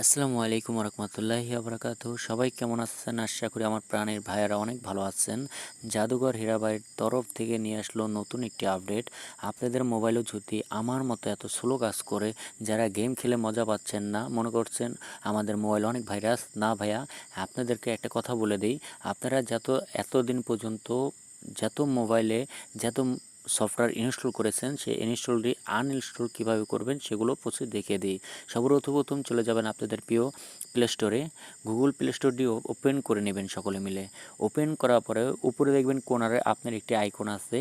আসসালামু আলাইকুম রহমতুল্লাহি আবরাকাতু। সবাই কেমন আছেন? আশা করি আমার প্রাণের ভাইয়েরা অনেক ভালো আছেন। জাদুঘর হীরাবাইয়ের তরফ থেকে নিয়ে আসলো নতুন একটি আপডেট। আপনাদের মোবাইলেও যদি আমার মতো এত স্লো কাজ করে, যারা গেম খেলে মজা পাচ্ছেন না, মনে করছেন আমাদের মোবাইল অনেক ভাইরাস, না ভাইয়া, আপনাদেরকে একটা কথা বলে দিই। আপনারা এতদিন পর্যন্ত মোবাইলে যত সফটওয়্যার ইনস্টল করেছেন, সেই ইনস্টলটি আনইনস্টল কীভাবে করবেন সেগুলো প্রসেস দেখিয়ে দিই। সর্বপ্রথম চলে যাবেন আপনাদের প্রিয় প্লে স্টোরে। গুগল প্লে স্টোরটি ওপেন করে নেবেন সকলে মিলে। ওপেন করার পরে উপরে দেখবেন কোনারে আপনার একটি আইকন আছে,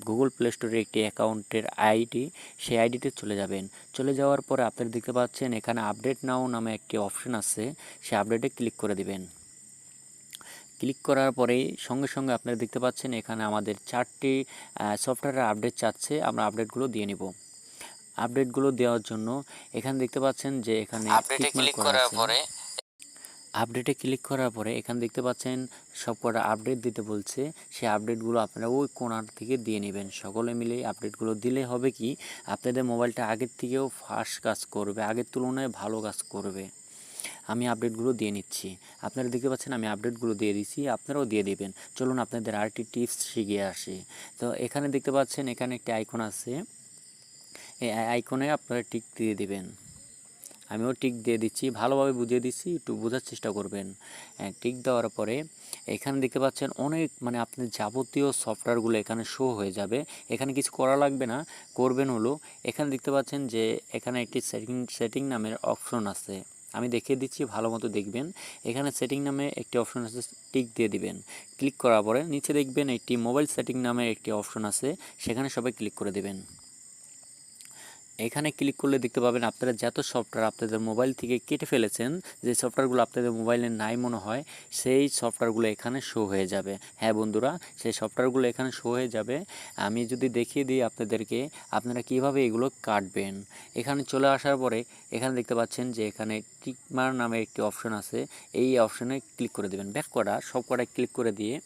গুগল প্লে স্টোরে একটি অ্যাকাউন্টের আইডি, সেই আইডিতে চলে যাবেন। চলে যাওয়ার পরে আপনারা দেখতে পাচ্ছেন এখানে আপডেট নাও নামে একটি অপশন আছে, সেই আপডেটে ক্লিক করে দিবেন। ক্লিক করার পরেই সঙ্গে সঙ্গে আপনারা দেখতে পাচ্ছেন এখানে আমাদের 4টি সফটওয়্যারের আপডেট চাচ্ছে, আমরা আপডেটগুলো দিয়ে নিব। আপডেটগুলো দেওয়ার জন্য এখানে দেখতে পাচ্ছেন যে এখানে আপডেটে টিক মার্ক ক্লিক করা করার আছে। পরে আপডেটে ক্লিক করার পরে এখানে দেখতে পাচ্ছেন সবকটা আপডেট দিতে বলছে। সেই আপডেটগুলো আপনারা ওই কোণার থেকে দিয়ে নেবেন। সকলে মিলে আপডেটগুলো দিলে হবে কি, আপনাদের মোবাইলটা আগের থেকেও ফাস্ট কাজ করবে, আগের তুলনায় ভালো কাজ করবে। আমি আপডেটগুলো দিয়ে নিচ্ছি। আপনারা দেখতে পাচ্ছেন আমি আপডেটগুলো দিয়ে দিচ্ছি, আপনারাও দিয়ে দিবেন। চলুন আপনাদের আরেকটি টিপস শিখিয়ে আসি। তো এখানে দেখতে পাচ্ছেন এখানে একটি আইকন আছে, এই আইকনে আপনারা টিক দিয়ে দিবেন। আমিও টিক দিয়ে দিচ্ছি, ভালোভাবে বুঝিয়ে দিচ্ছি, একটু বোঝার চেষ্টা করবেন। টিক দেওয়ার পরে এখানে দেখতে পাচ্ছেন অনেক আপনার যাবতীয় সফটওয়্যারগুলো এখানে শো হয়ে যাবে। এখানে কিছু করা লাগবে না, করবেন হলো এখানে দেখতে পাচ্ছেন যে এখানে একটি সেটিং নামের অপশন আছে। আমি দেখিয়ে দিচ্ছি, ভালো মতো দেখবেন। এখানে সেটিং নামে একটি অপশন আছে, টিক দিয়ে দিবেন। ক্লিক করার পরে নিচে দেখবেন একটি মোবাইল সেটিং নামে একটি অপশন আছে, সেখানে সবাই ক্লিক করে দেবেন। এখানে ক্লিক করলে দেখতে পাবেন আপনারা যত সফটওয়্যার আপনাদের মোবাইল থেকে কেটে ফেলেছেন, যে সফটওয়্যারগুলো আপনাদের মোবাইলে নাই মনে হয়, সেই সফটওয়্যারগুলো এখানে শো হয়ে যাবে। হ্যাঁ বন্ধুরা, সেই সফটওয়্যারগুলো এখানে শো হয়ে যাবে। আমি যদি দেখিয়ে দিই আপনাদেরকে, আপনারা কিভাবে এগুলো কাটবেন। এখানে চলে আসার পরে এখানে দেখতে পাচ্ছেন যে এখানে টিকমার নামে একটি অপশন আছে, এই অপশনে ক্লিক করে দেবেন। ব্যাক করা সব কটায় ক্লিক করে দিয়ে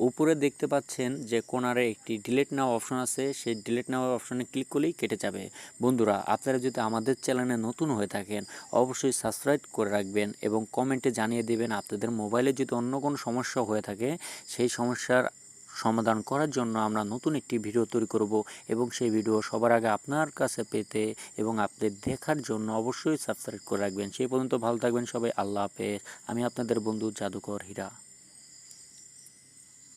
উপরে দেখতে পাচ্ছেন যে কোনারে একটি ডিলিট নাও অপশন আছে, সেই ডিলিট নাও অপশনে ক্লিক করলেই কেটে যাবে। বন্ধুরা, আপনারা যদি আমাদের চ্যানেলে নতুন হয়ে থাকেন, অবশ্যই সাবস্ক্রাইব করে রাখবেন এবং কমেন্টে জানিয়ে দেবেন আপনাদের মোবাইলে যদি অন্য কোনো সমস্যা হয়ে থাকে, সেই সমস্যার সমাধান করার জন্য আমরা নতুন একটি ভিডিও তৈরি করব এবং সেই ভিডিও সবার আগে আপনার কাছে পেতে এবং আপনাদের দেখার জন্য অবশ্যই সাবস্ক্রাইব করে রাখবেন। সেই পর্যন্ত ভালো থাকবেন সবাই। আল্লাহ হাফেজ। আমি আপনাদের বন্ধু জাদুকর হীরা।